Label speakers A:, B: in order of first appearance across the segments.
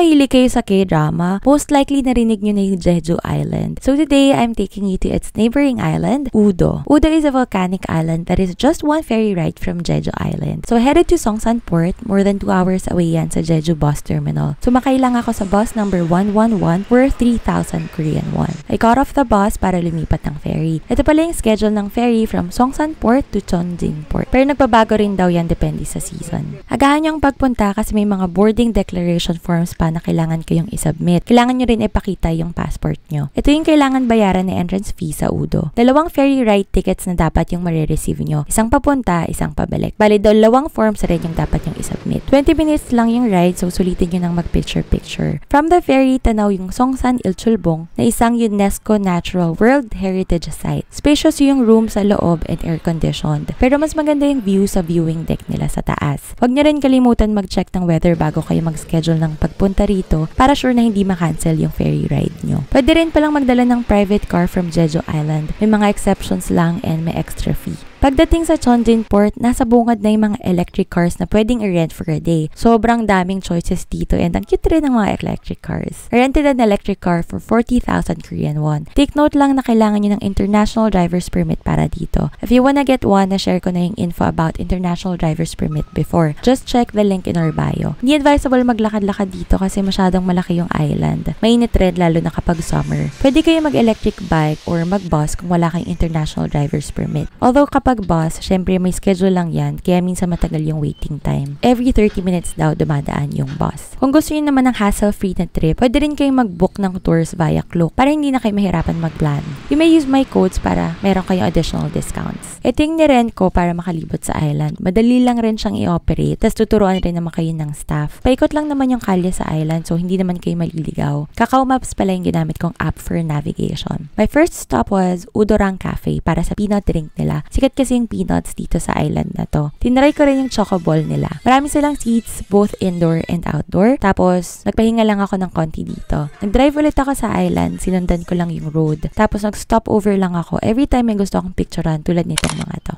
A: mahilig kayo sa K-drama, most likely narinig nyo na yung Jeju Island. So today, I'm taking you to its neighboring island, Udo. Udo is a volcanic island that is just one ferry ride from Jeju Island. So headed to Songsan Port, more than 2 hours away yan sa Jeju Bus Terminal. Sumakay lang ako sa bus number 111 worth 3,000 Korean won. I got off the bus para lumipat ng ferry. Ito pala yung schedule ng ferry from Songsan Port to Chongjin Port. Pero nagbabago rin daw yan depende sa season. Agahan nyo ang pagpunta kasi may mga boarding declaration forms pa na kailangan kayong isubmit. Kailangan nyo rin ipakita yung passport nyo. Ito yung kailangan bayaran na entrance fee sa Udo. 2 ferry ride tickets na dapat yung marireceive nyo. Isang papunta, isang pabalik. Bali, 2 forms rin yung dapat yung isubmit. 20 minutes lang yung ride, so sulitin nyo ng mag-picture-picture. From the ferry, tanaw yung Songsan Ilchulbong na isang UNESCO Natural World Heritage Site. Spacious yung room sa loob and air-conditioned. Pero mas maganda yung view sa viewing deck nila sa taas. Huwag nyo rin kalimutan mag-check ng weather bago kayo mag-schedule ng pagpunta rito para sure na hindi ma-cancel yung ferry ride nyo. Pwede rin palang magdala ng private car from Jeju Island. May mga exceptions lang and may extra fee. Pagdating sa Chongjin Port, nasa bungad na yung mga electric cars na pwedeng i-rent for a day. Sobrang daming choices dito and ang cute rin ng mga electric cars. I rented an electric car for 40,000 Korean won. Take note lang na kailangan nyo ng international driver's permit para dito. If you wanna get one, na-share ko na yung info about international driver's permit before. Just check the link in our bio. Hindi advisable maglakad-lakad dito kasi masyadong malaki yung island. Mainit rin lalo na kapag summer. Pwede kayo mag-electric bike or mag-bus kung wala kayong international driver's permit. Although kapag bus, syempre may schedule lang yan, kaya minsan matagal yung waiting time. Every 30 minutes daw dumadaan yung bus. Kung gusto niyo naman ng hassle-free na trip, pwede rin kayong mag-book ng tours via Klook para hindi na kayo mahirapan mag-plan. You may use my codes para meron kayong additional discounts. Ito yung nirent ko para makalibot sa island. Madali lang rin siyang i-operate, tas tuturuan rin naman kayo ng staff. Paikot lang naman yung kalye sa island, so hindi naman kayo maliligaw. Kakao Maps pala yung ginamit kong app for navigation. My first stop was Udorang Cafe para sa peanut drink nila. Sikat kasi yung peanuts dito sa island na to. Tinry ko rin yung choco ball nila. Marami silang seats, both indoor and outdoor. Tapos, nagpahinga lang ako ng konti dito. Nag-drive ulit ako sa island, sinundan ko lang yung road. Tapos, nag-stop over lang ako every time may gusto akong picturean tulad nitong mga to.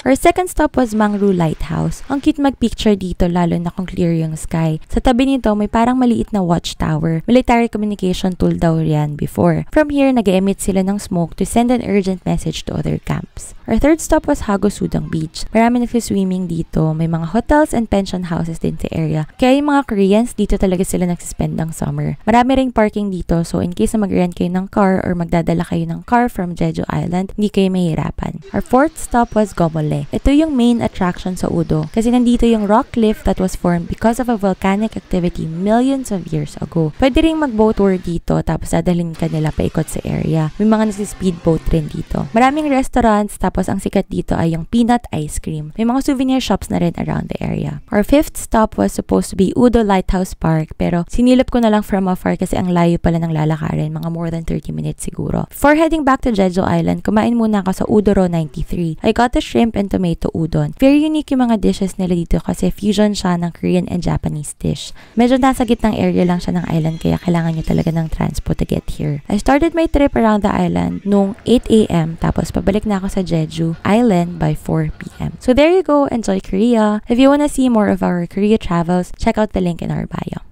A: Our second stop was Mangru Lighthouse. Ang cute mag-picture dito lalo na kung clear yung sky. Sa tabi nito may parang maliit na watchtower. Military communication tool daw yan before. From here, nag-emit sila ng smoke to send an urgent message to other camps. Our third stop was Hagosudang Beach. Marami nag-swimming dito. May mga hotels and pension houses din sa area. Kaya yung mga Koreans, dito talaga sila nagsispend ng summer. Marami ring parking dito, so in case na mag-rent kayo ng car or magdadala kayo ng car from Jeju Island, hindi kayo mahirapan. Our fourth stop was Gomole. Ito yung main attraction sa Udo kasi nandito yung rock cliff that was formed because of a volcanic activity millions of years ago. Pwede rin mag-boat tour dito tapos dadalhin ka nila paikot sa area. May mga nasi-speedboat rin dito. Maraming restaurants tapos ang sikat dito ay yung peanut ice cream. May mga souvenir shops na rin around the area. Our fifth stop was supposed to be Udo Lighthouse Park pero sinilip ko na lang from afar kasi ang layo pala ng lalakarin, mga more than 30 minutes siguro. Before heading back to Jeju Island, kumain muna ako sa Udoro 93. I got the shrimp and tomato udon. Very unique yung mga dishes nila dito kasi fusion siya ng Korean and Japanese dish. Medyo nasa gitnang area lang siya ng island kaya kailangan nyo talaga ng transport to get here. I started my trip around the island noong 8 a.m. tapos pabalik na ako sa Jeju Island by 4 p.m. So there you go. Enjoy Korea. If you wanna see more of our Korea travels, check out the link in our bio.